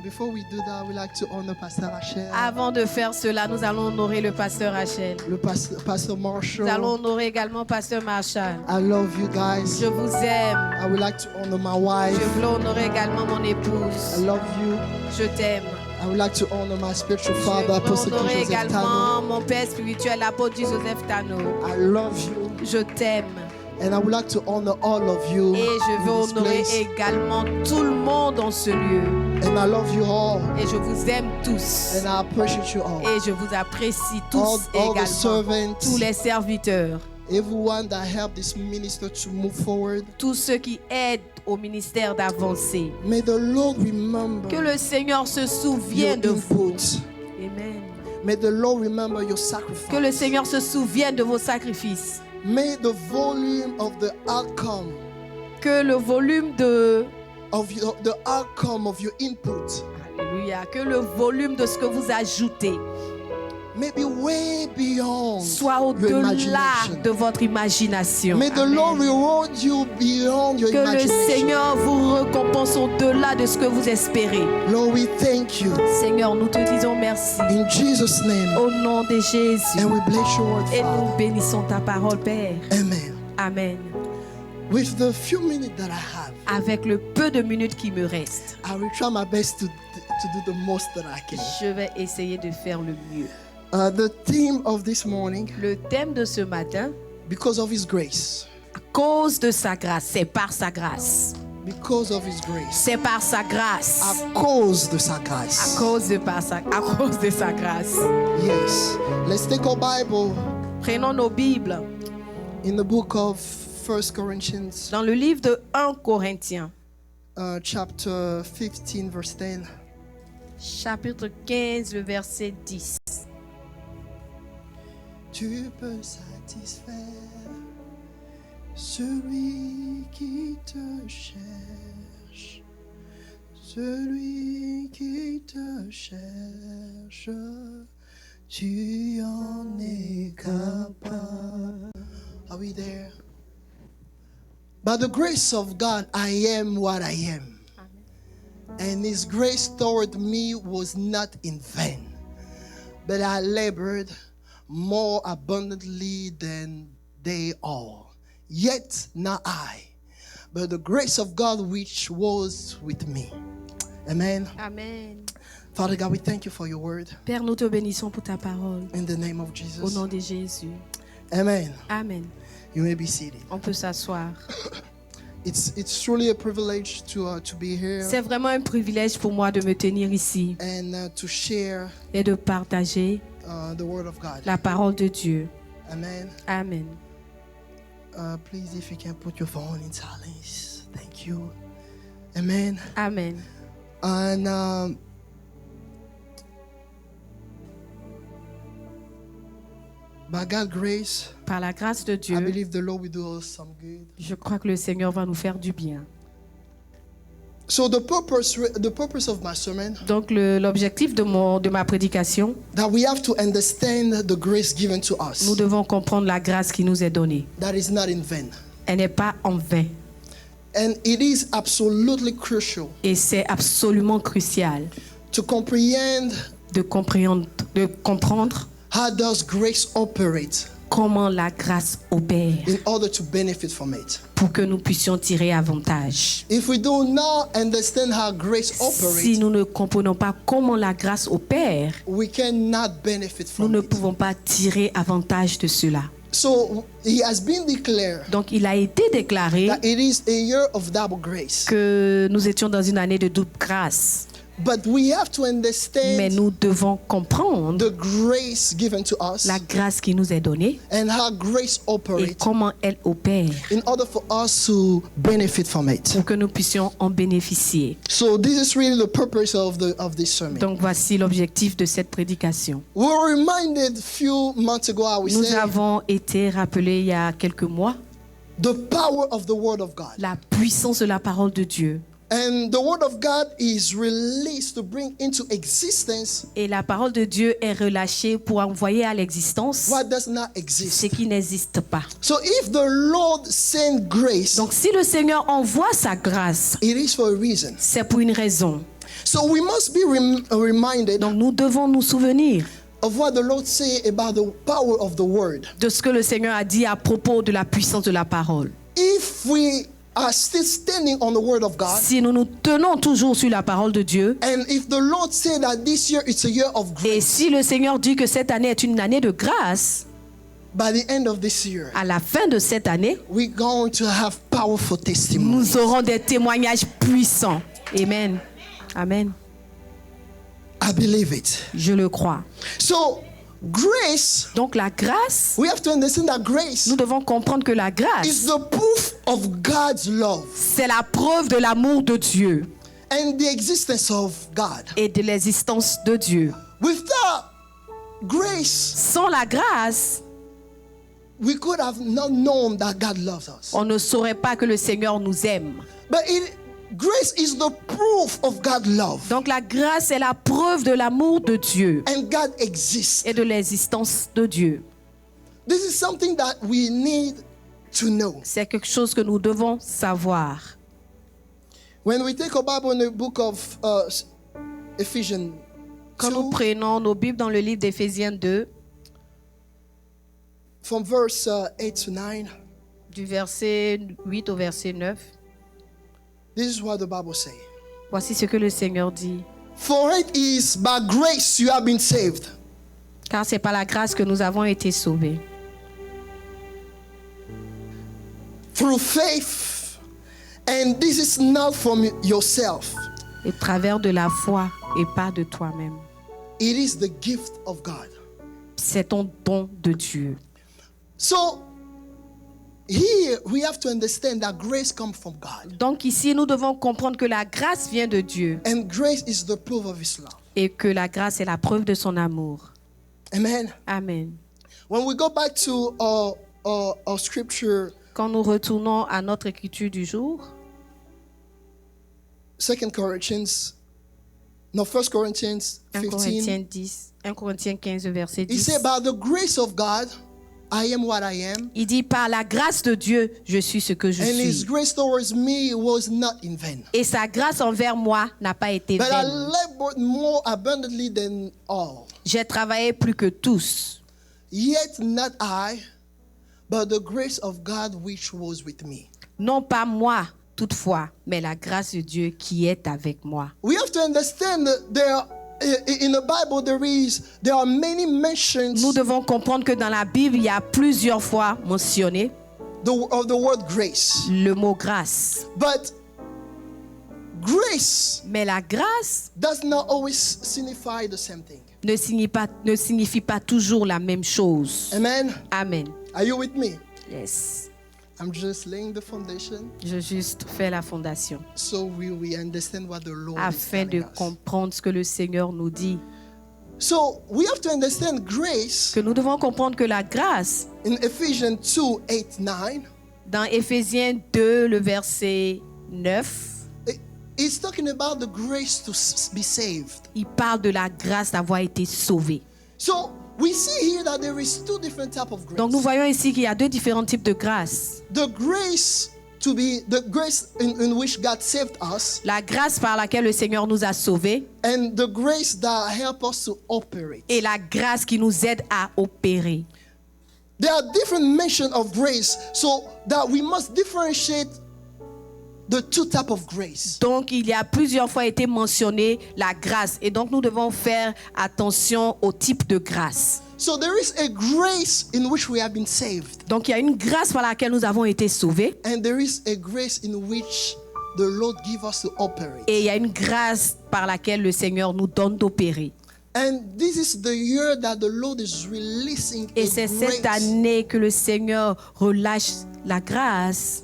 before we do that, we like to honor Pastor Rachel, Avant de faire cela, nous allons honorer le pasteur Rachel. le Pastor Nous allons Marshall. honorer également pasteur Marshall. I love you guys. Je vous aime. I would like to honor my Je wife. veux honorer également mon I épouse. love you. Je t'aime. I would like to honor my spiritual Je father, veux Apostle honorer Joseph également Tano. mon père spirituel, l'apôtre Joseph Tano. I love you. Je t'aime. And I would like to honor all of you Et je veux in this honorer place. également tout le monde dans ce lieu. And I love you all. Et je vous aime tous. And I appreciate you all. Et je vous apprécie tous All the également. servants, Tous les serviteurs. everyone that helped this minister to move forward. Tous ceux qui aident au ministère d'avancer. May the Lord remember Que le Seigneur se your souvienne de vous. input. Amen. May the Lord remember your sacrifice. Que le Seigneur se souvienne de vos sacrifices. May the volume of the outcome Que le volume de... the outcome of your input Alléluia. Que le volume de ce que vous ajoutez may be way beyond soit your au-delà imagination. de votre imagination. May the Amen. Lord reward you beyond your Que le imagination. Seigneur vous récompense au-delà de ce que vous espérez. Lord, we thank you Seigneur, nous te disons merci. in Jesus' name, Au nom de Jésus. and we bless your word, Et Father. nous bénissons ta parole, Père. Amen. Amen. With the few minutes that I have, Avec le peu de minutes qui me restent, I will try my best to do the most that I can. je vais essayer de faire le mieux. The theme of this morning, Le thème de ce matin, because of His grace, à cause de sa grâce, c'est par sa grâce. because of His grace, C'est par sa grâce. à cause de sa À grâce. cause de sa grâce. Yes. Let's take our Bible Prenons nos Bibles in the book of 1 Corinthians, dans le livre de 1 Corinthiens, chapter 15, verse 10. chapitre 15, le verset 10. Tu peux satisfaire celui qui te cherche, celui qui te cherche, tu en es capable. Are we there? By the grace of God, I am what I am. And His grace toward me was not in vain, but I labored more abundantly than they all. Yet not I, but the grace of God which was with me. Amen. Amen. Father God, we thank you for your word. Père, nous te bénissons pour ta parole. In the name of Au Jesus. nom de Jésus. Amen. Amen. You may be seated. On peut s'asseoir. It's truly a privilege to be here C'est vraiment un privilège pour moi de me tenir ici and to share et de partager the word of God. la parole de Dieu. Amen. Amen. Please, if you can put your phone in silence. Thank you. Amen. Amen. And by God's grace, Par la grâce de I Dieu, believe the Lord will do us some good. je crois que le Seigneur va nous faire du bien. So the purpose of my sermon, Donc l'objectif de ma prédication, that we have to understand the grace given to us. nous devons comprendre la grâce qui nous est donnée. That is not in vain. Elle n'est pas en vain. And it is absolutely crucial Et c'est absolument crucial to comprehend de comprendre how does grace operate comment la grâce opère in order to benefit from it. pour que nous puissions tirer avantage. If we do not understand how grace Si operates, nous ne comprenons pas comment la grâce opère, we cannot benefit nous from ne it. pouvons pas tirer avantage de cela. So it has been declared Donc il a été déclaré that it is a year of double grace. que nous étions dans une année de double grâce. But we have to Mais understand nous devons comprendre the grace given to us la grâce qui nous est donnée and how grace et operates comment elle opère in order for us to benefit from it. pour que nous puissions en bénéficier. So this is really the purpose of this sermon. Donc voici l'objectif de cette prédication. We were reminded a few months ago, I would Nous say, avons été rappelés il y a quelques mois the power of the Word of God. la puissance de la parole de Dieu. And the Word of God is released to bring into existence Et la parole de Dieu est relâchée pour envoyer à l'existence what does not ce exist. qui n'existe pas. So if the Lord send grace, Donc si le Seigneur envoie sa grâce, it is for a reason. c'est pour une raison. So we must be reminded Donc nous devons nous souvenir of what the Lord said about the power of the word. de ce que le Seigneur a dit à propos de la puissance de la parole. If we are still standing on the word of God, Si nous nous tenons toujours sur la parole de Dieu, and if the Lord said that this year it's a year of et grace, si le Seigneur dit que cette année est une année de grâce, by the end of this year, à la fin de cette année, we're going to have powerful testimonies. nous aurons des témoignages puissants. Amen. Amen. I believe it. Je le crois. So, grace, Donc la grâce, we have to understand that grace nous devons comprendre que la is grâce, the proof of God's love c'est la preuve de l'amour de Dieu and the existence of God. et de l'existence de Dieu. Without grace, Sans la grâce, we could have not known that God loves us. on ne saurait pas que le Seigneur nous aime. But grace is the proof of God's love. Donc la grâce est la preuve de l'amour de Dieu And God exists. et de l'existence de Dieu. This is something that we need to know. C'est quelque chose que nous devons savoir. When we take a Bible in the book of Ephesians Quand nous 2, prenons nos Bibles dans le livre d'Éphésiens 2, from verse 8 to 9, du verset 8 au verset 9, this is what the Bible says. voici ce que le Seigneur dit. For it is by grace you have been saved. Car c'est par la grâce que nous avons été sauvés. Through faith. And this is not from yourself. Au travers de la foi et pas de toi-même. It is the gift of God. C'est ton don de Dieu. So, here we have to understand that grace comes from God. Donc ici, nous devons comprendre que la grâce vient de Dieu And grace is the proof of His love. et que la grâce est la preuve de son amour. Amen. Amen. When we go back to our scripture, Quand nous retournons à notre écriture du jour, 1 Corinthians 1 Corinthiens 15, 10, 1 Corinthiens 15, verset he 10. said, by the grace of God, I am what I am. Il dit, par la grâce de Dieu, je suis ce que je And His suis. grace towards me was not in vain. Et sa grâce envers moi n'a pas été But I vaine. labored more abundantly than all. J'ai travaillé plus que tous. Yet not I, but the grace of God which was with me. Non pas moi, toutefois, mais la grâce de Dieu qui est avec moi. We have to understand that in the Bible there are many mentions Nous devons comprendre que dans la Bible, il y a plusieurs fois mentionné of the word grace. le mot grâce. But grace Mais la grâce does not always signify the same thing. ne signifie pas toujours la même chose. Amen. Amen. Are you with me? Yes. I'm just laying the foundation Je juste fais la fondation so we understand what the Lord is afin de telling us. comprendre ce que le Seigneur nous dit. So we have to understand grace Que nous devons comprendre que la grâce, in Ephesians 2, 8, 9. dans Éphésiens 2, le verset 9, It's talking about the grace to be saved. il parle de la grâce d'avoir été sauvé. So we see here that there is two different types of grace. Donc nous voyons ici qu'il y a deux différents types de grâce. The grace in which God saved us, La grâce par laquelle le Seigneur nous a sauvés and the grace that help us to operate. et la grâce qui nous aide à opérer. There are different mentions of grace, so that we must differentiate the two types of grace. Donc il y a plusieurs fois été mentionné la grâce et donc nous devons faire attention au type de grâce. So there is a grace in which we have been saved, Donc il y a une grâce par laquelle nous avons été sauvés and there is a grace in which the Lord gives us to operate. et il y a une grâce par laquelle le Seigneur nous donne d'opérer. And this is the year that the Lord is releasing Et a c'est cette grace année que le Seigneur relâche la grâce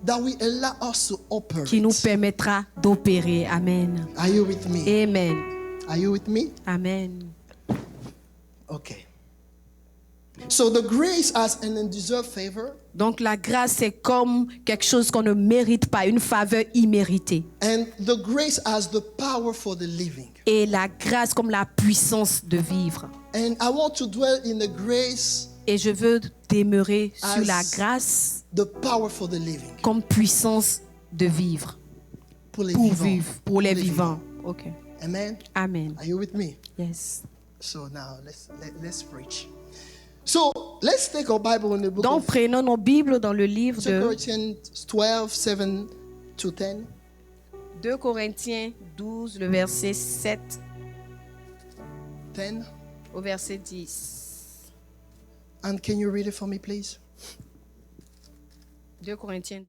that will allow us to operate. qui nous permettra d'opérer. Amen. Are you with me? Amen. Are you with me? Amen. Okay. So the grace as an undeserved favor, Donc la grâce, c'est comme quelque chose qu'on ne mérite pas, une faveur imméritée. and the grace as the power for the living. Et la grâce comme la puissance de vivre. And I want to dwell in the grace, Et je veux demeurer sur la As- grâce the power for the living. comme puissance de vivre. Pour les Pour vivants. vivre, pour les vivants. Okay. Amen. Amen. Are you with me? Yes. So now let's preach. So let's take our Bible in the book Donc of prenons nos Bibles dans le livre 2 de Corinthians 12, 7 to 10. 2 Corinthiens 12, le verset 7 10. au verset 10. And can you read it for me, please? 2 Corinthiens.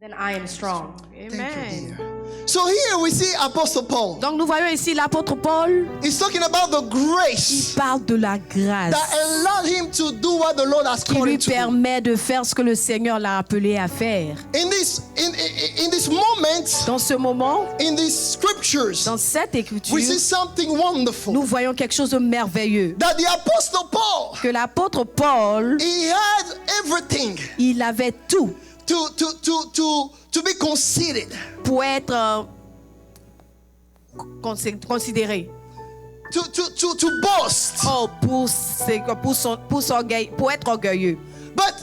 Then I am strong. Thank you, Amen. dear. So here we see Apostle Paul. Donc nous voyons ici l'apôtre Paul. He's talking about the Il grace parle de la grâce that allowed him to do what the Lord has qui called lui him to do. permet de faire ce que le Seigneur l'a appelé à faire. In this moment, Dans ce moment, in these scriptures, dans cette écriture, we see something wonderful. nous voyons quelque chose de merveilleux. That the Apostle Paul, Que l'apôtre Paul, he had everything il avait tout to be considered. pour être considéré. To boast. Oh, pour être orgueilleux. But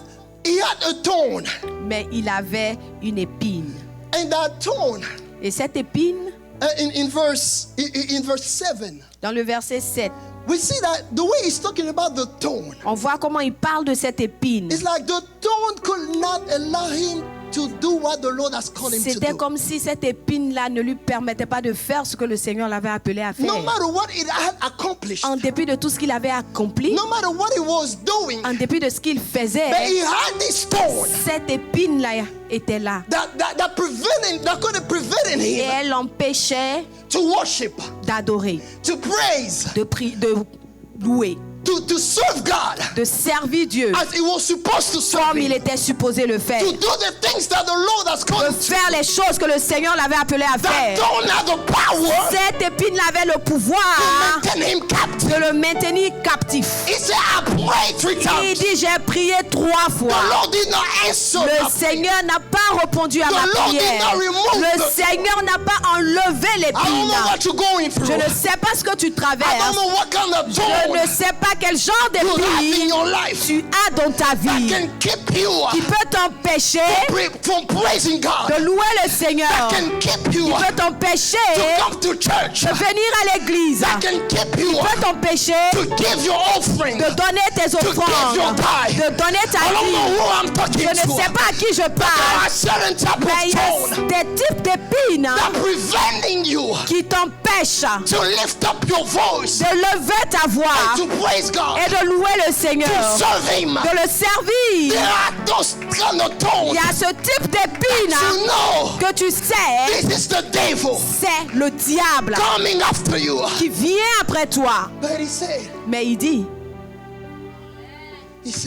he had a thorn. Mais il avait une épine. And that thorn, Et cette épine, in verse 7, dans le verset 7, we see that the way he's talking about the thorn, on voit comment il parle de cette épine. it's like the thorn could not allow him to do what the Lord has called him to C'était do. comme si cette épine-là ne lui permettait pas de faire ce que le Seigneur l'avait appelé à faire. No matter what it had accomplished, En dépit de tout ce qu'il avait accompli, no matter what he was doing, en dépit de ce qu'il faisait, but he had this thorn cette épine-là était là. that could have prevented Et him elle l'empêchait to worship, d'adorer, to praise, de louer, to serve God de servir Dieu as he was supposed to serve comme il him, était supposé le faire. to do the things that the Lord has called De him to. faire les choses que le Seigneur l'avait appelé à That faire. thorn had the power Cette épine avait le to pouvoir maintain him captive. de le maintenir captif. He said, I prayed 3 Il times. dit, j'ai prié 3 The fois. Lord did not answer Le my prayer. Seigneur n'a pas répondu à The ma Lord did prière. not remove Le the- Seigneur n'a pas enlevé I don't l'épine. know what you're going through. Je ne sais pas ce que tu I don't traverses. know what kind of Je thorn ne sais pas quel genre you have in d'épine your life tu as dans ta that vie can keep you qui peut t'empêcher from praising God, de louer le Seigneur, that can keep you qui peut t'empêcher to come to church, de venir à l'église, that can keep you qui peut t'empêcher to give your offering. de donner tes give your offrandes, tithe. de donner ta I don't vie. know who I'm talking Je ne to. sais pas à qui je There parle, are certain type mais il y of thorn a des types d'épines that preventing you qui t'empêchent to lift up your voice de lever ta voix and to praise God, et de louer le to Seigneur, serve Him. de le servir. There are those kind of Il thorns y a ce type d'épine you know que tu sais, this is the devil c'est le diable coming after you. qui vient après toi. But he said, Mais il dit, if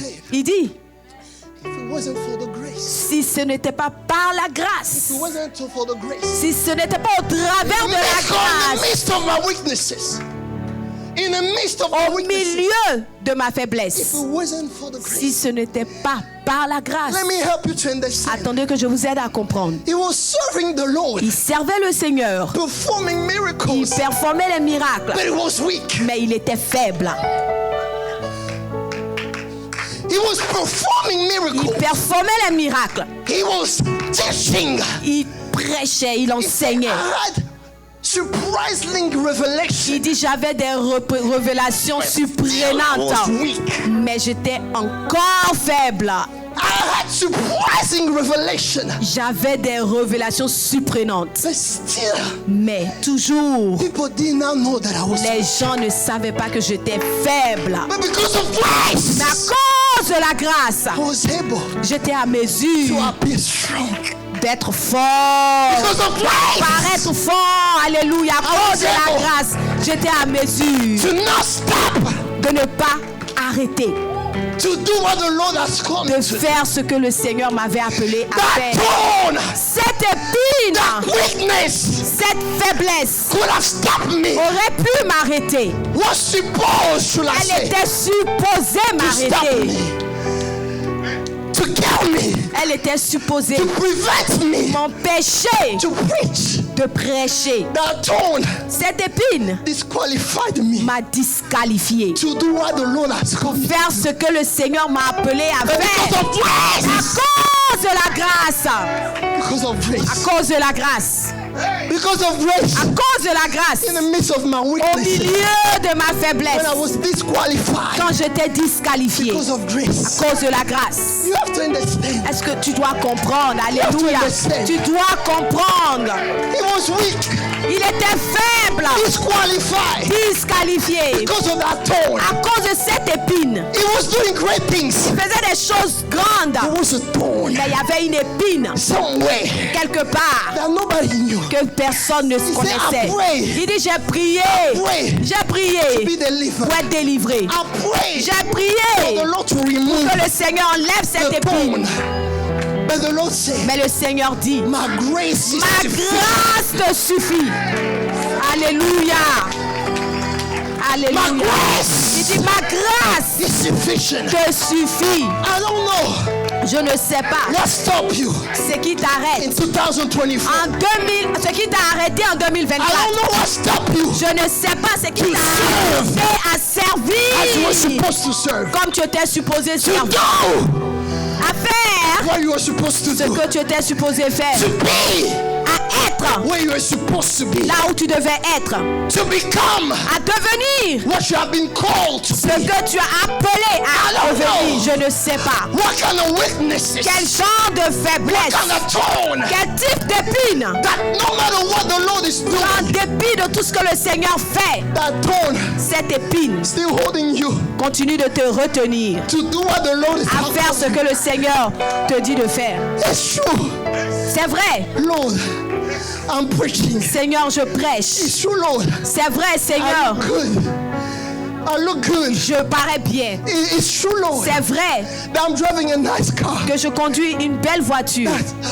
it wasn't for the grace, si ce n'était pas par la if grâce, it wasn't for the grace, si ce n'était pas au travers de la in the grâce, midst of my weaknesses, in the midst of my au weaknesses, milieu de ma if faiblesse, it wasn't for the si grace, ce n'était pas par la grâce, let me help you to understand. attendez que je vous aide à comprendre. He was serving the Lord, Il servait le Seigneur, performing il miracles, performait les miracles, but he was weak. mais il était faible. He was performing Il miracles. performait les miracles, He was teaching. il prêchait, il I enseignait. had surprising revelation. Il dit, j'avais des révélations I was surprenantes, weak. mais j'étais encore faible. I had surprising revelation. J'avais des révélations surprenantes. But still, Mais toujours, people did not know that I was. les gens ne savaient pas que j'étais faible. But because of grace, Mais à cause de la grâce, I was able j'étais à to mesure appear strong. d'être fort. Because of grace, Paraître fort. Alléluia. À cause de la grâce, j'étais à mesure to not stop, de ne pas arrêter, to do what the Lord has called de me to. faire ce que le Seigneur m'avait appelé à That faire. tone, Cette épine, that weakness cette faiblesse could have stopped me. aurait pu m'arrêter. Was supposed, should I Elle say, était supposée to stop m'arrêter. me, to kill me, Elle était supposée to prevent me, m'empêcher to preach. de prêcher. That tone Cette épine disqualified me m'a disqualifié. to do what the Lord has called me. Faire ce que le Seigneur m'a appelé à But because faire. of grace, À cause de la grâce. because of À grace, cause de la grâce. because of grace, À cause de la grâce. in the midst of my Au weakness, milieu de ma when faiblesse. I was disqualified, Quand j'étais disqualifié. because of grace, À cause de la grâce. you have to understand. Est-ce que tu dois comprendre? Alléluia. understand. Tu dois comprendre. He was weak, Il était faible. disqualified, Disqualifié. because of that tone. À cause de cette épine. He was doing great things. Il faisait des choses grandes. There was a thorn Mais il y avait une épine somewhere quelque part that nobody knew. que personne ne said, connaissait. I prayed. Il dit, j'ai prié. Prayed J'ai to prié be delivered. pour être délivré. I prayed J'ai for prié the Lord to remove que le Seigneur enlève cette the épine. thorn. But the Lord said, Mais le Seigneur dit, my grace is ma sufficient. grâce te suffit. Alléluia. My Alléluia. Il grace dit, ma grâce is sufficient. te suffit. I don't know Je ne sais pas what stopped you ce qui t'arrête. in 2024. En 2000, ce qui t'a arrêté en I 2024. don't know what stopped you Je ne sais pas ce qui To t'a serve. arrêté à as you were servir supposed to serve. comme tu étais supposé To servir. do À faire what you were supposed to ce do. que tu étais supposé faire. To be À être where you were supposed to be. là où tu devais être. To become À devenir what you have been called to ce be. que tu as appelé à don't devenir. know. Je ne sais pas. What kind of weaknesses? Quel genre de What faiblesse. kind of tone? Quel type d'épine. That no matter what the Lord is En doing, dépit de tout ce que le Seigneur fait, that tone cette épine still holding you continue de te retenir to do what the Lord is à faire asking ce que le Seigneur te dit de faire. you. It's true. C'est vrai. Lord, I'm preaching. Seigneur, je prêche. It's true, Lord. C'est vrai, I Seigneur. look good. I look good. Je parais bien. It's true, Lord, C'est vrai that I'm driving a nice car. que je conduis une belle voiture.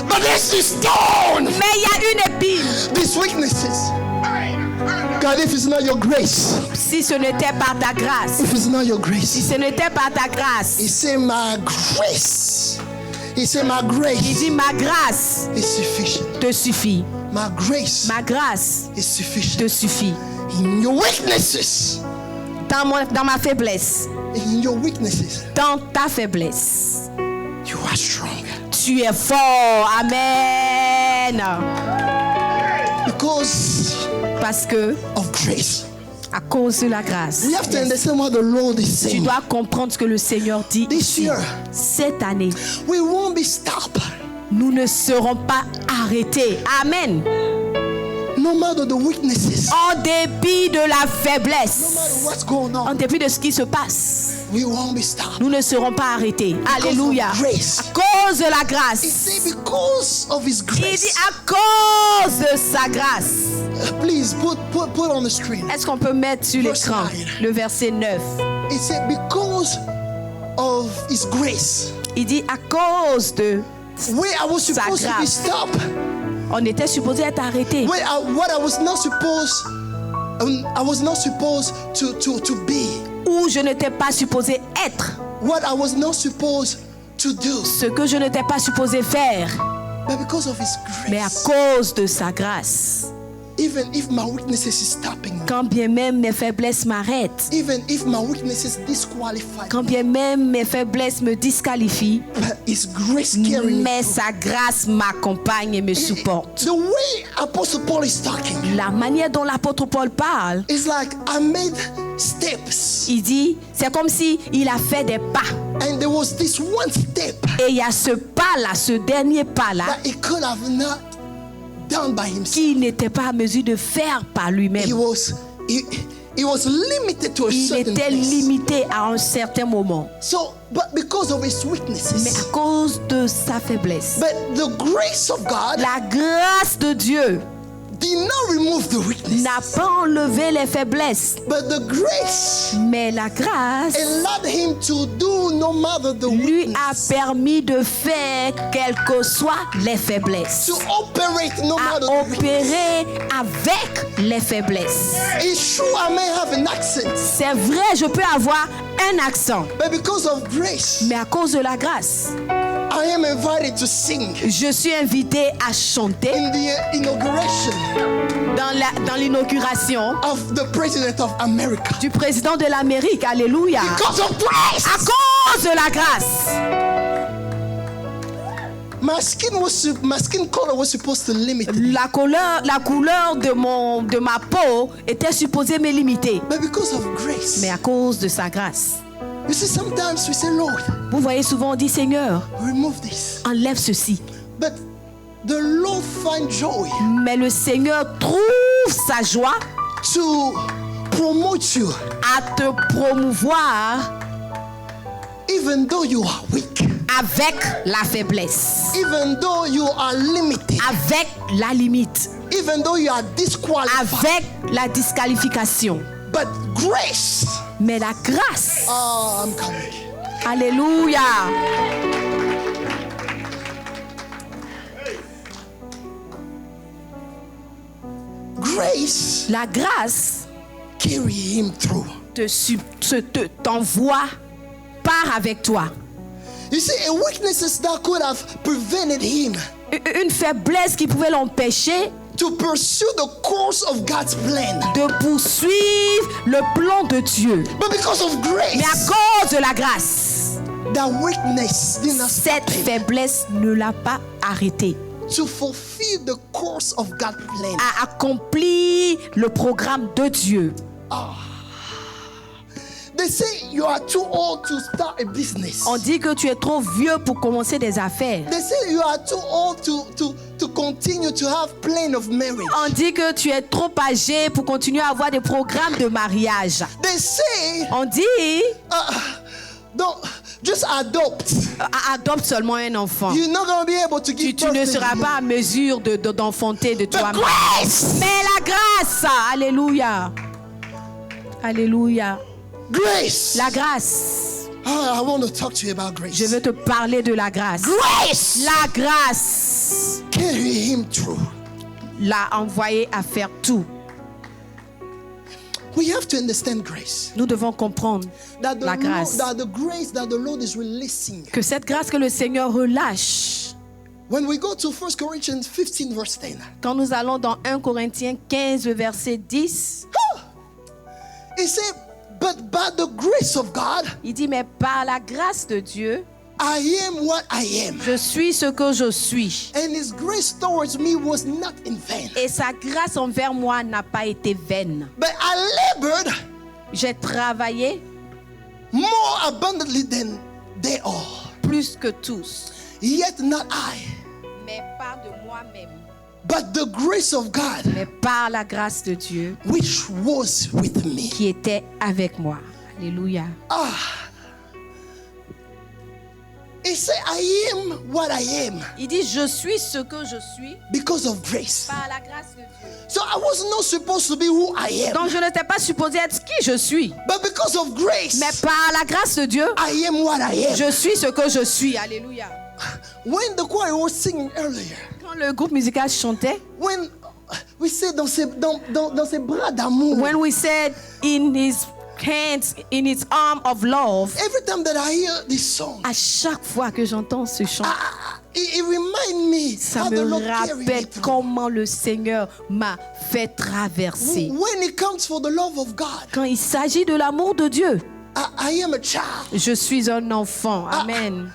But this is stone. Mais il y a une épine. These weaknesses. God, if it's not your grace, Si ce n'était pas ta grâce, if it's not your si grace, ce n'était pas ta grâce, He said, my grace. He said, my il grace dit ma grâce is sufficient. te suffit. My grace Ma grâce is sufficient. te suffit. In your weaknesses, Dans ma faiblesse, in your weaknesses, dans ta faiblesse, you are strong. tu es fort. Amen. Because Parce que of grace. à cause de la grâce, We have to understand what the Lord is tu saying. dois comprendre ce que le Seigneur dit This ici. year, Cette année, we won't be stopped. nous ne serons pas arrêtés. Amen. No matter the weaknesses, En dépit de la no matter faiblesse, what's going en on, dépit de ce qui se passe, we won't be stopped. nous ne serons pas arrêtés. Alléluia. of grace. À cause de la He grâce. said, because of His Il dit grace. à cause de sa grâce. Please put on the screen. Est-ce qu'on peut mettre sur Verse l'écran 9. le verset 9? He said, because of His grace. Il dit à cause de Where I was Sa supposed to be grâce. stopped. on était supposé être arrêté. What I was not supposed to be. Où je n'étais pas supposé être. What I was not supposed to do. Ce que je n'étais pas supposé faire. But because of His Mais à grace. cause de sa grâce. Even if my weaknesses is stopping me. Quand bien même mes faiblesses m'arrêtent. Even if my weaknesses disqualify Quand me. bien même mes faiblesses me disqualifient. But His grace carrying me. Mais sa grâce m'accompagne et me supporte. The way Apostle Paul is talking. La manière dont l'apôtre Paul parle, It's like I made steps. il dit, c'est comme si il a fait des pas. And there was this one step Et il y a ce pas-là, ce dernier pas-là, that he could have not done by himself. qu'il n'était pas à mesure de faire par lui-même. He was limited to a Il certain était place. limité à un certain moment. So, but because of his Mais weaknesses, à cause de sa faiblesse, but the grace of God la grâce de Dieu did not remove the weakness, n'a pas enlevé les faiblesses, but the grace mais la grâce allowed him to do no matter the lui a weakness, permis de faire quelles que soient les faiblesses, to operate no à matter the weakness. opérer avec les faiblesses. It's true, I may have an accent, C'est vrai, je peux avoir un accent, but because of grace, mais à cause de la grâce, I am invited to sing je suis invité à chanter in the inauguration dans l'inauguration of the President of America. du président de l'Amérique. Alléluia. Because of grace, À cause de la grâce. my skin color was supposed to limit me, La couleur de ma peau était supposée me limiter. but because of grace, Mais à cause de sa grâce. you see, sometimes we say, Lord, Vous voyez, souvent on dit, Seigneur, remove this, enlève ceci. but the Lord find joy Mais le Seigneur trouve sa joie to promote you, à te promouvoir even though you are weak, avec la faiblesse, even though you are limited, avec la limite, even though you are disqualified. avec la disqualification. But grace, Mais la grâce, I'm coming. alléluia, Grace la grâce carry him through. t'envoie, part avec toi. You see, a weaknesses that could have prevented him Une faiblesse qui pouvait l'empêcher to pursue the course of God's plan. de poursuivre le plan de Dieu. But because of Mais à grace, cause de la grâce, that weakness did not stop cette him faiblesse ne l'a pas arrêté. to fulfill the course of God's plan. A accompli le programme de Dieu. They say you are too old to start a business. On dit que tu es trop vieux pour commencer des affaires. They say you are too old to continue to have plan of marriage. On dit que tu es trop âgé pour continuer à avoir des programmes de mariage. They say, On dit, don't just adopt. adopte seulement un enfant. You're not going to be able to give Tu birth ne to seras him. pas à mesure d'enfanter de But toi-même. grace, Mais la grâce, alléluia. Alléluia. grace. La grâce. I want to talk to you about grace. Je veux te parler de la grâce. Grace La grâce carry him through. l'a envoyé à faire tout. We have to understand grace. Nous devons comprendre That the, la grâce. Lord, that the grace that the Lord is releasing. Que cette grâce que le Seigneur relâche. When we go to 1 Corinthians 15 verse 10. Quand nous allons dans 1 Corinthiens 15, verset 10, He said, but by the grace of God, il dit, mais par la grâce de Dieu, I am what I am. je suis ce que je suis. And his grace towards me was not in vain. Et sa grâce envers moi n'a pas été vaine. But I labored J'ai travaillé more abundantly than they all. plus que tous, Yet not I, mais pas de moi-même, but the grace of God mais par la grâce de Dieu which was with me. qui était avec moi. Alléluia. He said, I am what I am Il dit, je suis ce que je suis because of grace. par la grâce de Dieu. So I was not supposed to be who I am. Donc je n'étais pas supposé être qui je suis. But because of grace, Mais par la grâce de Dieu, I am what I am. je suis ce que je suis. Alléluia. When the choir was singing earlier, Quand le groupe musical chantait, when we said dans ses bras d'amour, when we said in his hands, in his arm of love, every time that I hear this song, à chaque fois que j'entends ce chant, it reminds me ça how me the Lord carried me rappelle through. comment le Seigneur m'a fait traverser. When it comes for the love of God, Quand il s'agit de l'amour de Dieu, I am a child. je suis un enfant. Amen.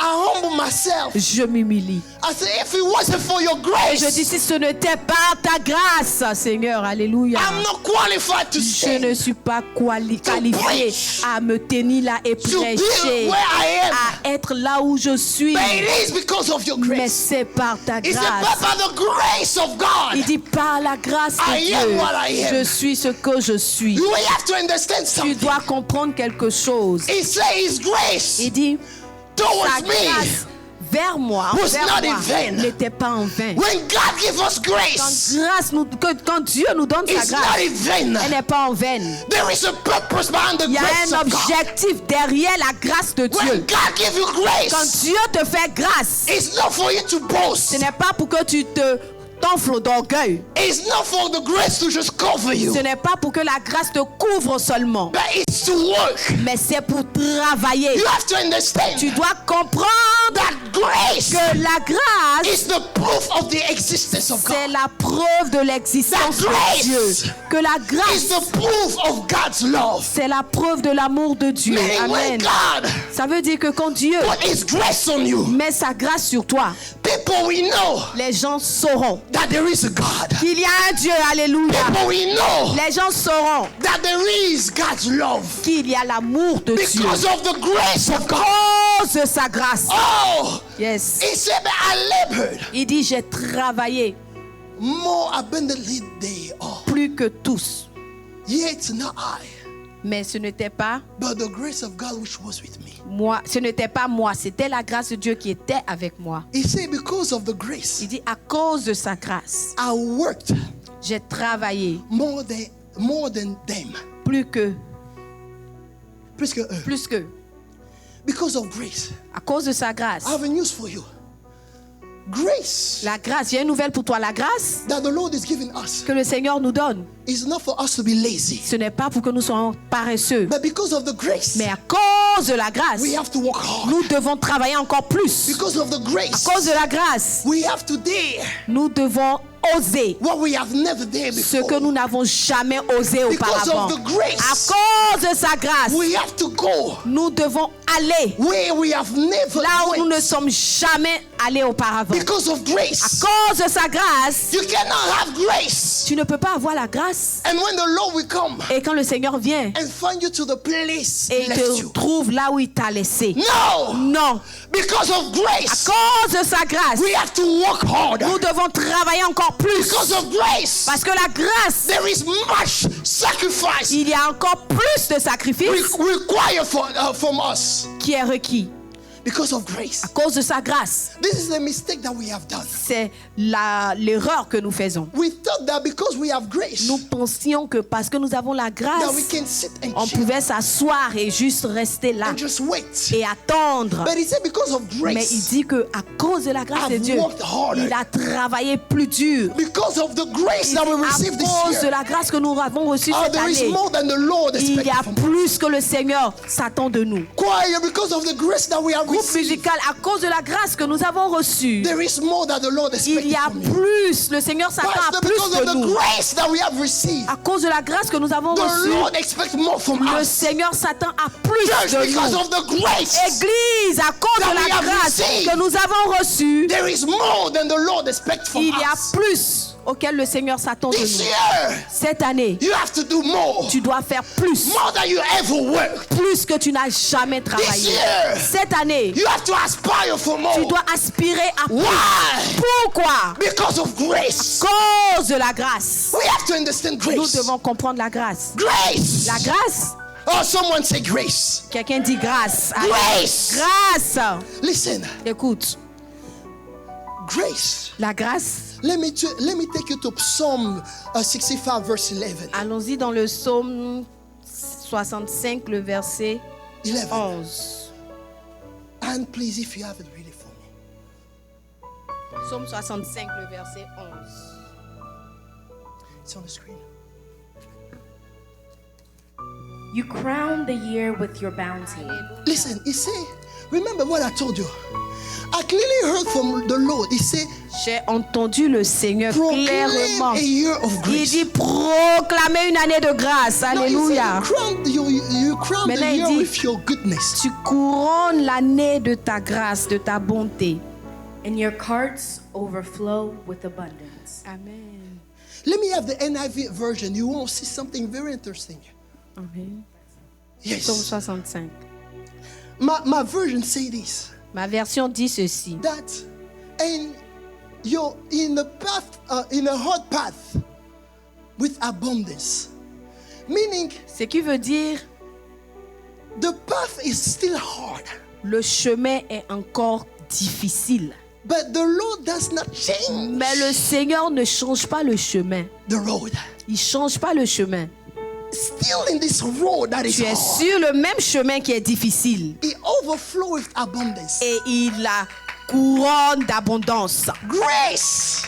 I humble myself. Je m'humilie. I say, if it wasn't for your Je dis, grace, si ce n'était pas ta grâce, Seigneur, alléluia, I'm not qualified to je ne say, suis pas qualifié à me tenir là et to be prêcher, where I am. à être là où je suis. But it is because of your Mais grace. c'est par ta He said, grâce. but by the grace of Il God, dit, par la grâce I de am Dieu, what I am. je suis ce que je suis. you have to understand Tu something. dois comprendre quelque chose. He said his grace Il dit, sa towards me. grâce vers moi, was envers not in moi, vain. n'était pas en vain. When God gives us grace, Quand Dieu nous donne sa it's not grâce, in vain. elle n'est pas en vain. There is a purpose behind the Il y a grace un of God. objectif derrière la grâce de When Dieu. God gives you Quand grace, Dieu te fait grâce, it's not for you to ce boast. n'est pas pour que tu te t'enfles d'orgueil. It's not for the grace to just cover you, Ce n'est pas pour que la grâce te couvre seulement, but it's to work. mais c'est pour travailler. You have to understand Tu dois comprendre that grace que la grâce, is the proof of the existence of c'est God. la preuve de l'existence That grace de Dieu. Que la It's grâce, the proof of God's love. c'est la preuve de l'amour de Dieu. Meaning when Amen. God Ça veut dire que quand Dieu put his grace on you, met sa grâce sur toi, people will know les gens sauront that there is a God. qu'il y a un Dieu. Alléluia. People will know Les gens sauront that there is God's love qu'il y a l'amour de Dieu. because of the grace of God. Cause de sa grâce. Oh, Yes. he said that I labored Il dit, j'ai travaillé more abundantly they all. plus que tous. Yet not I, Mais ce n'était pas but the grace of God which was with me. moi. Ce n'était pas moi. C'était la grâce de Dieu qui était avec moi. He said, because of the grace, Il dit, à cause de sa grâce, I worked j'ai travaillé more than them. plus que, Plus que eux. plus que. Because of grace. À cause de sa grâce. I have a news for you. Grace La grâce, j'ai une nouvelle pour toi. La grâce that the Lord is giving us que le Seigneur nous donne, is not for us to be lazy, ce n'est pas pour que nous soyons paresseux. but because of the grace, Mais à cause de la grâce, we have to work hard. nous devons travailler encore plus. Because of the grace, À cause de la grâce, we have to dare nous devons oser what we have never dared ce before. que nous n'avons jamais osé Because auparavant. of the grace, À cause de sa grâce, we have to go nous devons aller where we have never là où nous went. ne sommes jamais allés auparavant. Because of À grace, cause de sa grâce, you cannot have grace. tu ne peux pas avoir la grâce. And when the Lord will come Et quand le Seigneur vient and find you to the place et he il left te you, trouve là où il t'a laissé. no, Non. because of À grace, cause de sa grâce, we have to work hard. nous devons travailler encore plus. Because of grace, Parce que la grâce, there is much sacrifice il y a encore plus de sacrifices required from us. qui est requis. Because of grace. À cause de sa grâce, This is the mistake that we have done. c'est l'erreur que nous faisons. We thought that because we have grace, Nous pensions que parce que nous avons la that we grâce, can sit and on chill pouvait s'asseoir et juste rester là and just wait. et attendre. But he said because of Mais il grace, dit que à cause de la grâce de I've Dieu, worked harder. il a travaillé plus dur. because of the grace Il that we dit, received à this cause de year, la grâce que nous avons reçue cette there is année, more than the Lord il y a expected from us. plus que le Seigneur s'attend de nous. Choir, because of the grace that we have Groupe received, musical, à cause de la grâce que nous avons reçue, there is more that the Lord il expected y a from you. plus. Le Seigneur s'attend à Pastor, plus because of de the nous. grace that we have received, À cause de la grâce que nous avons the reçue, Lord expects more from le us. Seigneur s'attend à plus Church, de because nous. of the grace, Église, à cause that de we la have grâce received, que nous avons reçue, there is more than the Lord expects from il y a us. plus auquel le Seigneur s'attend de This nous. year, Cette année, you have to do more. tu dois faire plus. More than you ever worked. Plus que tu n'as jamais This travaillé. year, Cette année, you have to aspire for more. tu dois aspirer à plus. Why? Pourquoi? Because of grace. Cause de la grâce. We have to understand Nous grace. devons comprendre la grâce. Grace. La grâce. Oh, someone say grace. Quelqu'un dit grâce. Grace. Grâce. Listen, Écoute, grace. la grâce. Let me take you to Psalm 65, verse 11. Allons-y dans le psaume 65, le verset 11. 11. And please, if you have it, read it for me. Psaume 65, le verset 11. It's on the screen. You crown the year with your bounty. Listen, he say, Remember what I told you. I clearly heard from the Lord. He said, J'ai entendu le Seigneur proclaim clairement. a year of Il grace. dit proclamer une année de grâce. Now, he Alléluia. said, you crown the Maintenant, il year dit, with your goodness. Tu couronnes l'année de ta grâce, de ta bonté. And your carts overflow with abundance. Amen. Let me have the NIV version. You will see something very interesting. Amen. Yes. Psaume 65. My version say this. Ma version dit ceci. That and you're in the path, in a hard path with abundance. Meaning Ce qui veut dire, the path is still hard. le chemin est encore difficile. But the Lord does not change Mais le Seigneur ne change pas le chemin. the road. Il ne change pas le chemin. Still in this road that is Tu es hard. sur le même chemin qui est difficile. It overflows with abundance. Et il la couronne d'abondance. Grace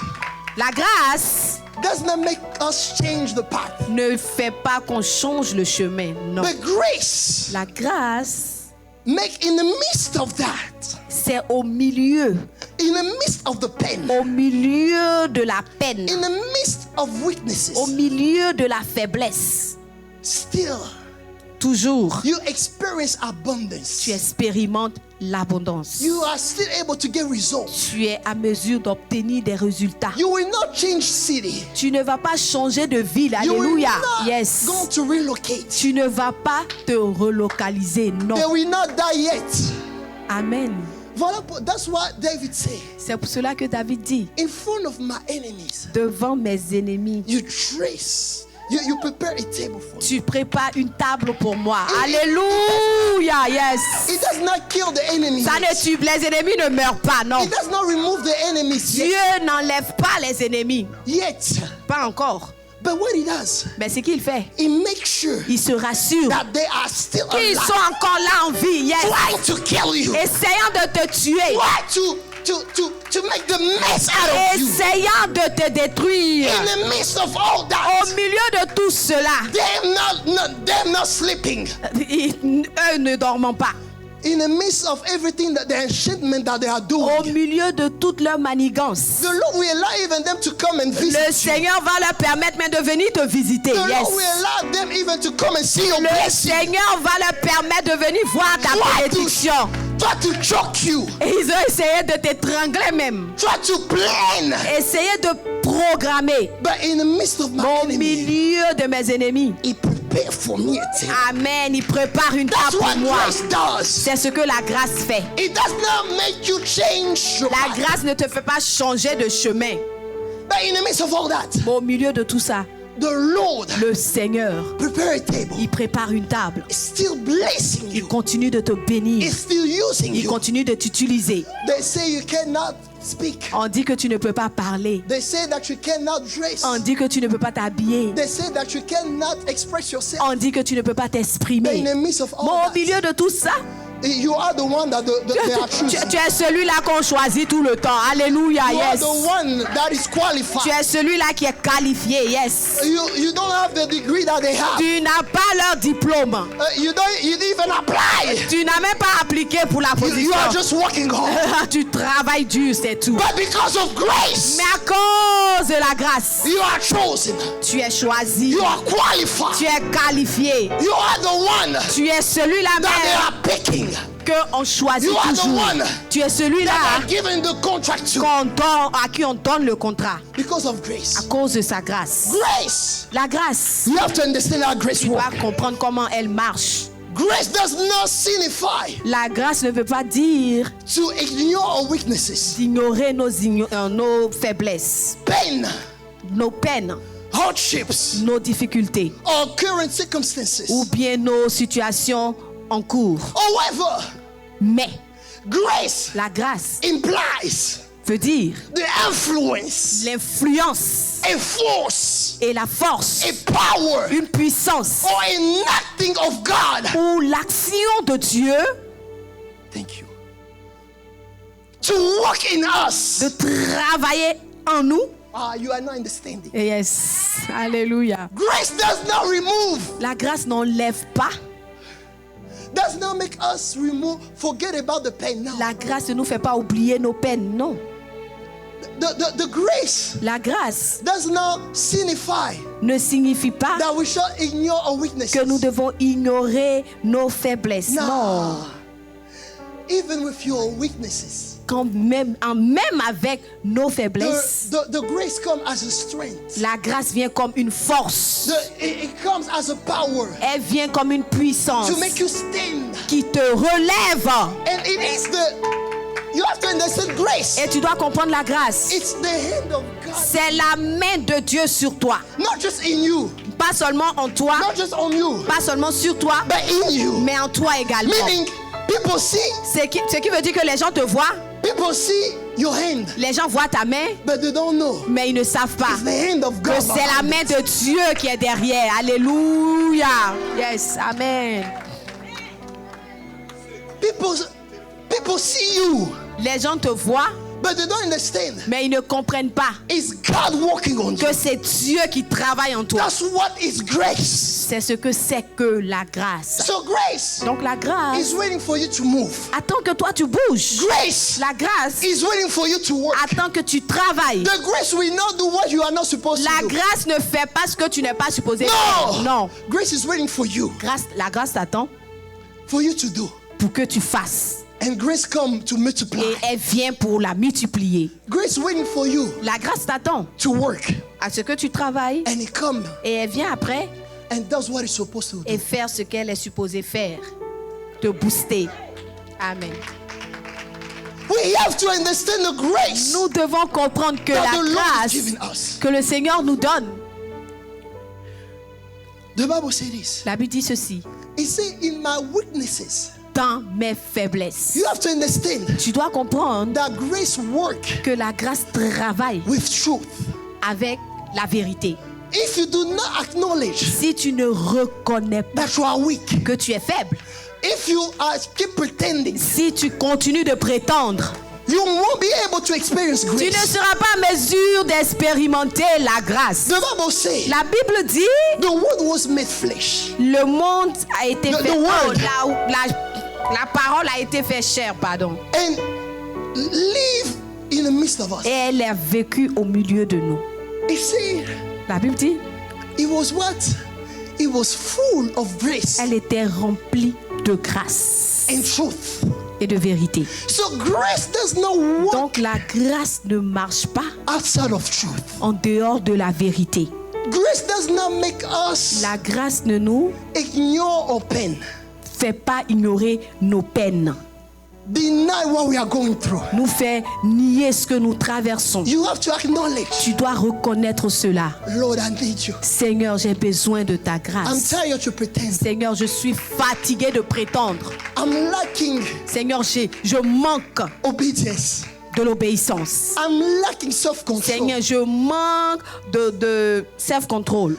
La grâce does not make us change the path. ne fait pas qu'on change le chemin. Non. But grace La grâce, make in the midst of that, c'est au milieu, in the midst of the pain, au milieu de la peine, in the midst of weaknesses, au milieu de la faiblesse. still Toujours, you experience abundance. tu expérimentes l'abondance. You are still able to get results. Tu es à mesure d'obtenir des résultats. You will not change city. Tu ne vas pas changer de ville. You will Alléluia. not Yes. go to relocate. Tu ne vas pas te relocaliser. Non. They will not die yet. Amen. Voilà, that's what David said. C'est pour cela que David dit, In front of my enemies, devant mes ennemis, you trace, you prepare a table for me. tu prépares une table pour moi. Alléluia. Yes. It does not kill the enemies. Ça ne tue, les ennemis ne meurent pas, non. It does not remove the enemies yet. Dieu n'enlève pas les ennemis. Yet. Pas encore. But what he does, Mais ce qu'il fait, he makes sure il se rassure that they are still qu'ils alive. sont encore là en vie. Yes. Trying to kill you. Essayant de te tuer. Try to make the mess out of you. Essayant de te détruire. In the midst of all Au that, milieu de tout cela, them not sleeping. eux ne dorment pas. In the midst of everything that the enchantment that they are Au doing, milieu de toute leur manigance, the Lord will allow even them to come and visit le you. Seigneur va leur permettre même de venir te visiter. The Yes. Lord will allow them even to come and see your Le blessing. Seigneur va leur permettre de venir voir ta Try bénédiction. to choke you. Et ils ont essayé de t'étrangler même. Try to plan. Essayé de programmer. But in the midst of my Au enemy, milieu de mes ennemis. he prepared for me a table. Amen. Il prépare une That's table pour what moi. grace does. C'est ce que la grâce fait. It does not make you change your La life. grâce ne te fait pas changer de chemin. But in the midst of all that, Mais au milieu de tout ça, the Lord le Seigneur, prepare a table. il prépare une table. It's still blessing Il you. continue de te bénir. It's still using Il you. continue de t'utiliser. They say you cannot speak. On dit que tu ne peux pas parler. They say that you cannot dress. On dit que tu ne peux pas t'habiller. They say that you cannot express yourself. On dit que tu ne peux pas But in t'exprimer. the midst of Mais all au that, milieu de tout ça, you are the one that they are choosing. tu es celui-là qu'on choisit tout le temps. Alléluia. You are Yes. the one that is Tu qualified. es celui-là qui est qualifié. Yes. You don't have the degree that they have. Tu n'as pas leur diplôme. You didn't even apply. Tu n'as même pas appliqué pour la You position. are just working hard. Tu travailles dur, c'est tout. But because of grace, Mais à cause de la grâce, you are chosen. tu es choisi. You are Tu qualified. es qualifié. You are the one Tu es celui-là that they même are picking. qu'on choisit You are the toujours. one Tu es celui-là That are given the contract to à qui on donne le contrat because of à grace. cause de sa grâce. Grace. La grâce, You have to understand how grace tu dois works. comprendre comment elle marche. Grace does not signify La grâce ne veut pas dire to ignore our weaknesses, d'ignorer nos faiblesses, pain, nos peines, hardships, nos difficultés or current circumstances. ou bien nos situations en cours. However, Mais grace la grâce implies veut dire the influence, l'influence a force, et la force, a power, une puissance or a acting of God. ou l'action de Dieu Thank you. To work in us. de travailler en nous. You are not understanding. Yes, alléluia. Grace does not remove. La grâce n'enlève pas does not make us forget about the pain. No. La grâce ne nous fait pas oublier nos peines, non. The grace La grâce does not signify ne signifie pas that we shall ignore our weaknesses. que nous devons ignorer nos faiblesses. No. Non. Even with your weaknesses, Même avec nos faiblesses, the grace comes as a strength. la grâce vient comme une force. It comes as a power Elle vient comme une puissance to make you stand. qui te relève. And it is you have to understand grace. Et tu dois comprendre la grâce. It's the hand of God. C'est la main de Dieu sur toi. Not just in you, Pas seulement en toi, not just on you, pas seulement sur toi, but in you. mais en toi également. Meaning, people see Ce qui veut dire que les gens te voient, your hand, les gens voient ta main, but they don't know mais ils ne savent pas it's the hand of que God. c'est la main de Dieu qui est derrière. Alléluia. Yes, amen. People see you, Les gens te voient, but they don't understand. mais ils ne comprennent pas It's God working on you. que c'est Dieu qui travaille en toi. That's what is grace. C'est ce que c'est que la grâce. So grace Donc la grâce is waiting for you to move. attend que toi tu bouges. Grace La grâce is waiting for you to work. attend que tu travailles. The grace will not do what you are not supposed La to do. grâce ne fait pas ce que tu n'es pas supposé No. faire. Non. Grace is waiting for you, La grâce t'attend for you to do. pour que tu fasses. And grace come to multiply. Et elle vient pour la multiplier. Grace waiting for you La grâce t'attend to work. à ce que tu travailles. And it come Et elle vient après and does what it's supposed to do. et faire ce qu'elle est supposée faire. Te booster. Amen. We have to understand the grace Nous devons comprendre que that la the Lord is grâce giving us. que le Seigneur nous donne. The Bible says this. La Bible dit ceci. It says, in my weaknesses, Dans mes faiblesses. you have to understand Tu dois comprendre that grace work que la grâce travaille with truth. avec la vérité. If you do not acknowledge Si tu ne reconnais pas that you are weak, que tu es faible, if you are keep pretending, si tu continues de prétendre, you won't be able to experience tu ne grace. seras pas en mesure d'expérimenter la grâce. The Bible says La Bible dit, the word was made flesh. le monde a été The fait. word. La parole a été fait chair, pardon. And live in the midst of us. Et elle a vécu au milieu de nous. You see, La Bible dit, it was what? It was full of grace elle était remplie de grâce and truth. et de vérité. So grace does not work Donc la grâce ne marche pas outside of truth. en dehors de la vérité. Grace does not make us La grâce ne nous ignore our pain, fait pas ignorer nos peines, deny what we are going through. nous fait nier ce que nous traversons. You have to acknowledge, Tu dois reconnaître cela. Lord, I need you. Seigneur, j'ai besoin de ta I'm grâce. tired to pretend. Seigneur, je suis fatigué de prétendre. I'm lacking Seigneur, je manque obedience. de l'obéissance. I'm lacking self-control. Seigneur, je manque de self-control.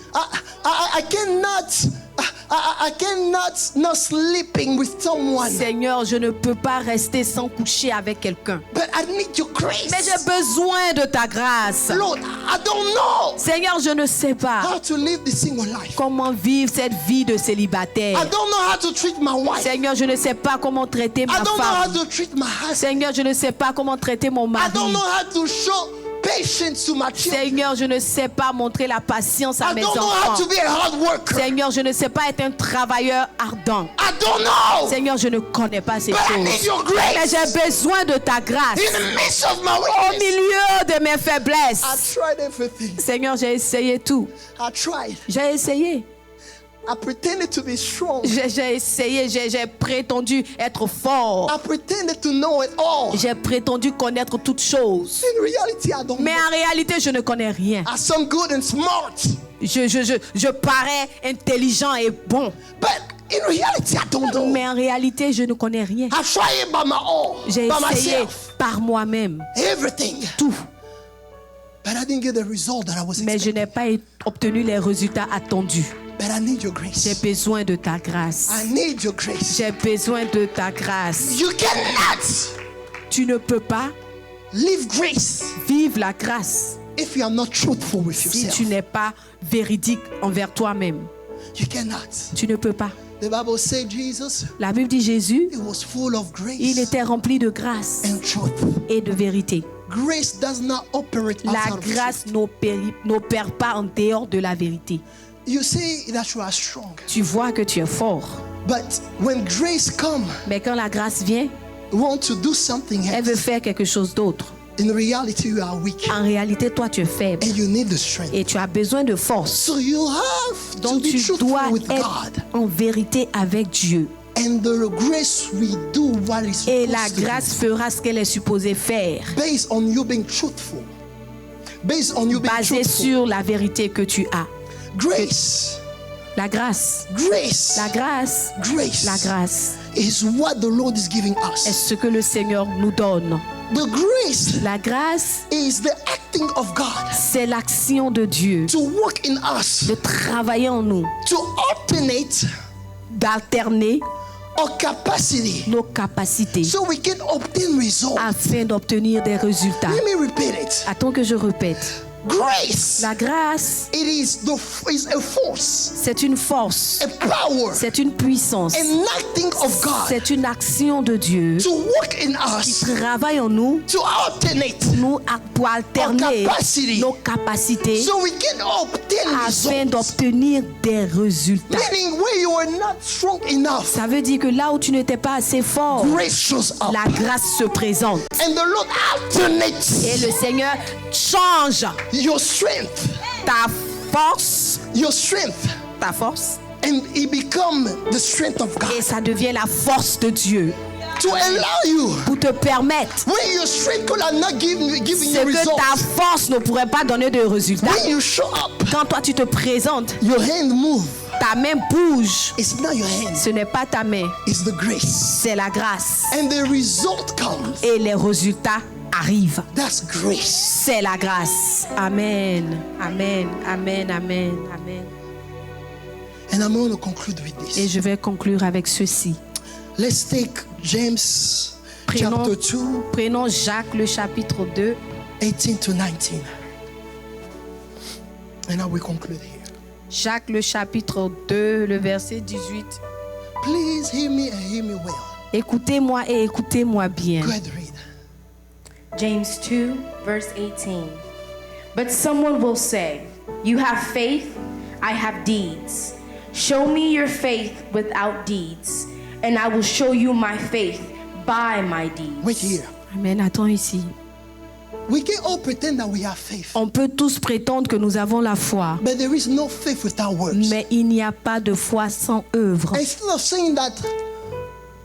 I cannot not sleeping with someone. Seigneur, je ne peux pas rester sans coucher avec quelqu'un. But I need your grace. Mais j'ai besoin de ta grâce. Lord, I don't know Seigneur, je ne sais pas how to live the single life. comment vivre cette vie de célibataire. I don't know how to treat my wife. Seigneur, je ne sais pas comment traiter I ma don't know how femme. to treat my husband. Seigneur, je ne sais pas comment traiter mon I mari. don't know how to show patience to my children. Seigneur, je ne sais pas montrer la patience à I mes don't know how enfants. to be a hard worker. Seigneur, je ne sais pas être un travailleur ardent. I don't know. Seigneur, je ne connais pas ces But I need choses. your Mais grace. j'ai besoin de ta grâce. In the midst of my Au weakness, milieu de mes faiblesses. I tried everything. Seigneur, j'ai essayé tout. I tried. J'ai essayé. I pretended to be strong. J'ai essayé. J'ai prétendu être fort. I pretended to know it all. J'ai prétendu connaître toutes choses. In reality, I don't Mais know. en réalité, je ne connais rien. I sound good and smart. Je parais intelligent et bon. But in reality, I don't know. Mais en réalité, je ne connais rien. I tried it by my own, J'ai by essayé myself. par moi-même Everything. tout. But I didn't get the result that I was Mais je expecting. n'ai pas obtenu les résultats attendus. But I need your J'ai grace. besoin de ta grâce. I need your grace. J'ai besoin de ta grâce. You cannot Tu ne peux pas live grace vivre la grâce if you are not truthful with si yourself. tu n'es pas véridique envers toi-même. You cannot. Tu ne peux pas. The Bible says Jesus, La Bible dit Jésus, he was full of grace il était rempli de grâce and truth. et de vérité. Grace does not operate La outside of grâce truth. n'opère pas en dehors de la vérité. You say that you are strong, Tu vois que tu es fort. but when grace comes, Mais quand la grâce vient, want to do something elle veut else. faire quelque chose d'autre. In reality, you are weak En réalité, toi, tu es faible and you need the strength. et tu as besoin de force. So you have to Donc, be tu truthful dois with être God. en vérité avec Dieu. And the grace will do what it's Et supposed la to grâce fera ce qu'elle est supposée faire, do. Based on you being truthful. Based on you being basée truthful. sur la vérité que tu as. Grace. La grâce, Grace. la grâce, Grace la grâce is what the Lord is giving est us. ce que le Seigneur nous donne. The grace La grâce, is the acting of God c'est l'action de Dieu to work in us, de travailler en nous, to alternate d'alterner our capacity nos capacités so we can obtain results. afin d'obtenir des résultats. Let me repeat it. Attends que je répète. Grace, La grâce, it is a force, c'est une force, a power, c'est une puissance, an acting of God c'est une action de Dieu to work in qui us, travaille en nous, to alternate, pour alterner Our capacity. nos capacités so we can obtain afin results. d'obtenir des résultats. Meaning where you are not strong enough, Ça veut dire que là où tu n'étais pas assez fort, grace shows up. la grâce se présente. And the Lord alternates Et le Seigneur change your strength, ta force, and it become the strength of God et ça devient la force de Dieu to allow you pour te permettre when your strength could have not giving you ce que results. ta force ne pourrait pas donner de résultats. When you show up, Quand toi tu te présentes, your hand move. ta main bouge. It's not your hand, Ce n'est pas ta main, it's the grace. c'est la grâce. And the result comes. Et les résultats arrivent. That's grace. C'est la grâce. Amen. Amen. Amen. Amen. Amen. And I'm going to conclude with Et this. je vais conclure avec ceci. Let's take James chapter 2, Prenons Jacques le chapitre 2. 18 to 19. And I will conclude here. Jacques le chapitre 2, le verset 18. Please hear me and hear me well. Écoutez-moi et écoutez-moi bien. Go ahead, read. James 2, verse 18. But someone will say, "You have faith, I have deeds. Show me your faith without deeds, and I will show you my faith by my deeds." Wait here. Amen. Attends ici. We can all pretend that we have faith, On peut tous prétendre que nous avons la foi, but there is no faith without works. mais il n'y a pas de foi sans œuvre. Instead of saying that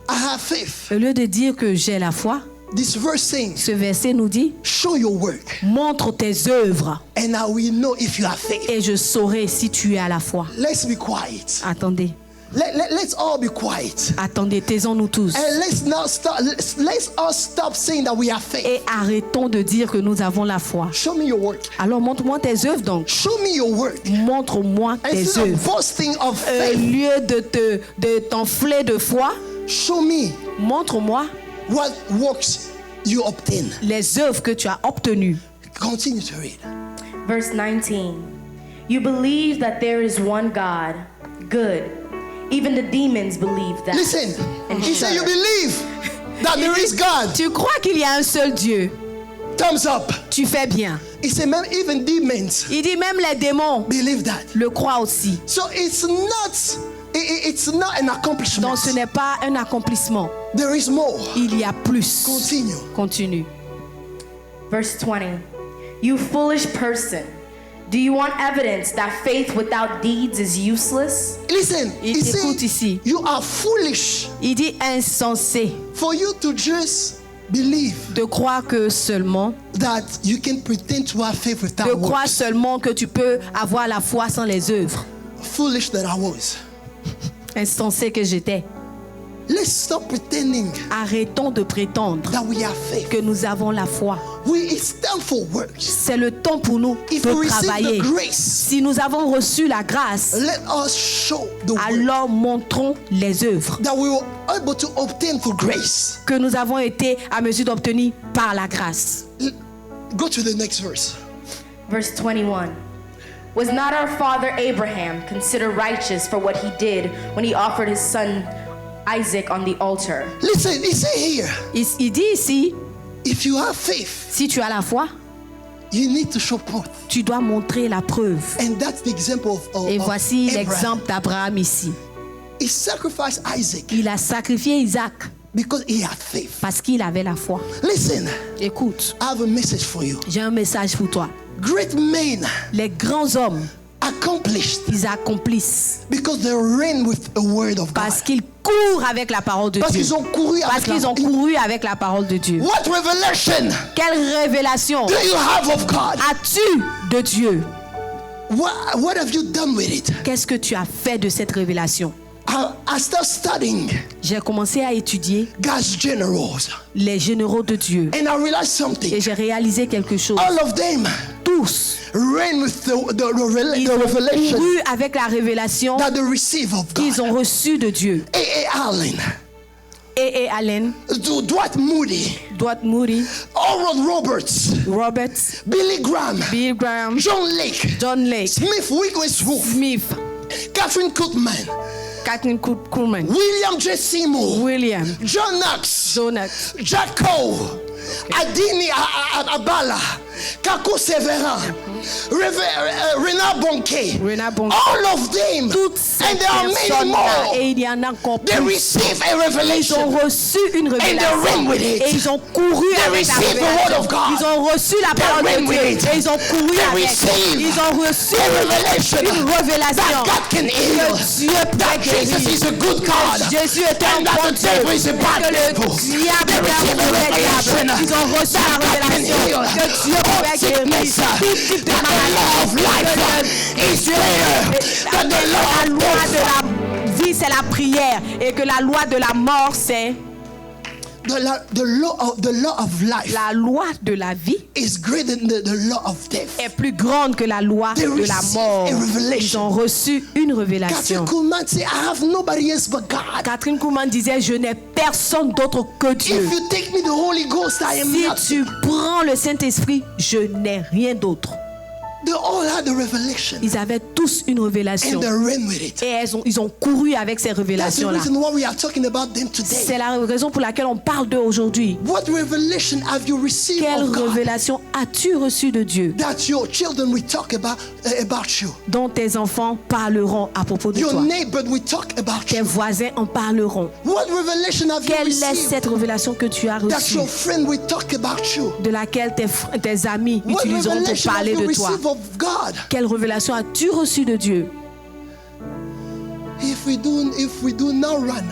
I have faith, Au lieu de dire que j'ai la foi, this verse saying, ce verset nous dit, show your work, montre tes œuvres and I will know if you have faith. et je saurai si tu as la foi. Let's be quiet. Attendez, Let's all be quiet. attendez, taisons-nous tous. And let's all stop saying that we have faith. Et arrêtons de dire que nous avons la foi. Show me your work. Alors montre-moi tes œuvres donc. Show me your work. Montre-moi tes Instead of œuvres. boasting of Au faith, lieu de t'enfler de foi, show me montre-moi what works you obtain. les œuvres que tu as obtenues. Continue to read. Verse 19. You believe that there is one God. Good. Even the demons believe that. Listen, And he said, shudder. you believe that there is God. Tu crois qu'il y a un seul Dieu. Thumbs up. Tu fais bien. He said, man, even demons Il dit même les démons believe that. le croient aussi. So it's not an accomplishment. Donc ce n'est pas un accomplissement. There is more. Il y a plus. Continue. Continue. Verse 20. You foolish person. Do you want evidence that faith without deeds is useless? Listen, Il he t'écoute said, ici. you are foolish Il dit insensé for you to just believe de croire que seulement, that you can pretend to have faith de without croire works. seulement que tu peux avoir la foi sans les œuvres. Foolish that I was. Insensé que j'étais. Let's stop pretending Arrêtons de prétendre that we have faith. que nous avons la foi. It's time for works. C'est le temps pour nous If we de receive travailler. the grace, Si nous avons reçu la grâce, let us show the work alors montrons les œuvres that we were able to obtain through grace. que nous avons été à mesure d'obtenir par la grâce. Go to the next verse. Verse 21. Was not our father Abraham considered righteous for what he did when he offered his son Isaac on the altar? Listen, he say here, Il dit ici, if you have faith, si tu as la foi, you need to show forth. tu dois montrer la preuve. And that's the example of Et voici Abraham. l'exemple d'Abraham ici. He sacrificed Isaac Il a sacrifié Isaac because he had faith. parce qu'il avait la foi. Listen, Écoute, I have a message for you. j'ai un message pour toi. Great men Les grands hommes, accomplished ils accomplissent because they reign with the word of God. parce qu'ils courent avec la parole de Parce Dieu. qu'ils ont couru Parce avec qu'ils ont couru avec la parole de Dieu. What revelation Quelle révélation do you have of God? as-tu de Dieu? What have you done with it? Qu'est-ce que tu as fait de cette révélation? I started studying J'ai commencé à étudier God's generals les généraux de Dieu and I realized et something. j'ai réalisé quelque chose. All of them Tous, reign with the ils ont revelation couru avec la révélation that they receive of qu'ils ont God. reçue de Dieu. A.A. Allen, Et Allen, Dwight Moody, Dwight Moody, Oral Roberts, Roberts, Billy Graham, Bill Graham, John Lake, John Lake, Smith Wigglesworth, Smith, Catherine Cookman, Kathleen Kuhlman, William J. Seymour, William, John Knox, Jonas, Jack Cole, Adini Abala, Kako Severin, Renard Bonke, Renard Bonke. all of them, toutes ces and there are many personnes-là, more. et il y en a encore They plus. receive a Ils ont revelation. reçu une they révélation ran with it. et ils ont couru They avec la received the word révélation. of God. Ils ont reçu la They parole ran de with Dieu it. et ils ont couru They avec. received Ils ont reçu a revelation une révélation that God can heal. que Dieu peut That Jesus guérir. is a good God. Jésus est un And that bon the devil is a Dieu. bad Que le devil. diable They est un received a mauvais revelation diable. Ils ont reçu la that God can révélation heal que Dieu all pouvait guérir sickness. tout type de That the law of maladie. life is prayer. That the La law loi of de la vie, c'est la prière. Et que la loi de la mort, c'est the law of life la loi de la vie is greater than the law of death. est plus grande que la loi They de la received mort. a revelation. Ils ont reçu une Catherine révélation. Kuhlman said, I have nobody else but God. Catherine Kuhlman disait, je n'ai personne d'autre que Dieu. If you take me the Holy Ghost, I am Si not. tu prends le Saint-Esprit, je n'ai rien d'autre. They all had the revelation Ils avaient tous une révélation. and they ran with it. Et ils ont couru avec ces That's the révélations-là. reason why we are talking about them today. C'est la raison pour laquelle on parle d'eux aujourd'hui. What revelation have you received Quelle of God révélation as-tu reçue de Dieu that your children will talk about you? dont tes enfants parleront à propos de Your toi? neighbor will talk about Tes you. voisins en parleront. What revelation have you Quelle est received cette révélation que tu as that reçue, your friend will talk about you? de laquelle tes amis What utiliseront pour revelation have parler you de toi? received of God? Quelle révélation as-tu reçue de Dieu? If we do not run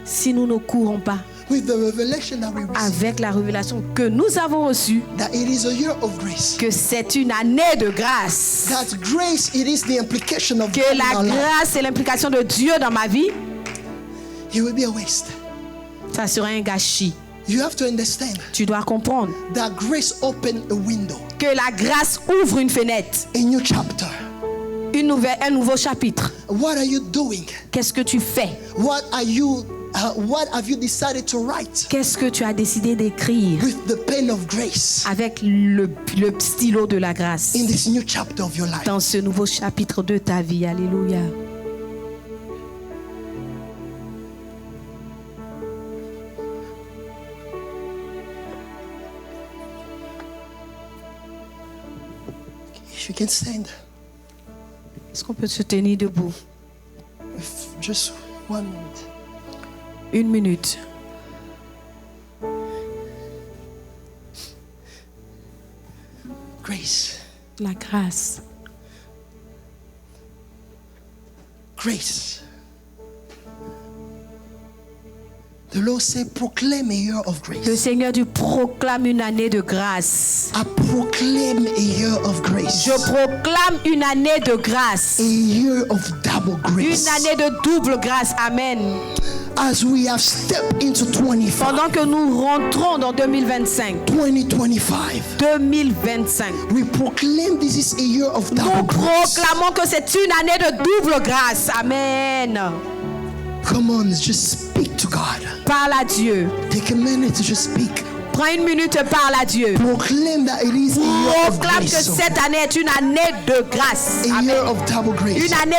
Si nous ne courons pas with the revelation that we receive, avec la révélation que nous avons reçue, that it is a year of grace. que c'est une année de grâce, That grace, it is the implication of que God in la our life. grâce est l'implication de Dieu dans ma vie, It will be a waste. ça sera un gâchis. You have to understand Tu dois comprendre that grace opened a window, que la grâce ouvre une fenêtre, a new chapter. un nouveau chapitre. What are you doing? Qu'est-ce que tu fais? What have you decided to write Qu'est-ce que tu as décidé d'écrire with the pen of grace avec le stylo de la grâce in this new chapter of your life? dans ce nouveau chapitre de ta vie? Alléluia. If you can stand, Est-ce qu'on peut se tenir debout? if just 1 minute. Une minute. Grace, La grâce. grace. The Lord said, proclaim a year of Le grace. Seigneur Dieu proclame une année de grâce. I proclaim a year of grace. Je proclame une année de grâce. A year of double grace. Une année de double grâce. Amen. As we have stepped into 25, Pendant que nous rentrons dans 2025, 2025, we proclaim this is a year of nous double grace. proclamons que c'est une année de double grâce. Amen. Come on, just speak to God. Parle à Dieu. Take a minute to just speak. Prends une minute, parle à Dieu. Proclaim that it is a year of Proclame que grace. cette année est une année de grâce. A Amen. year of double grace. Une année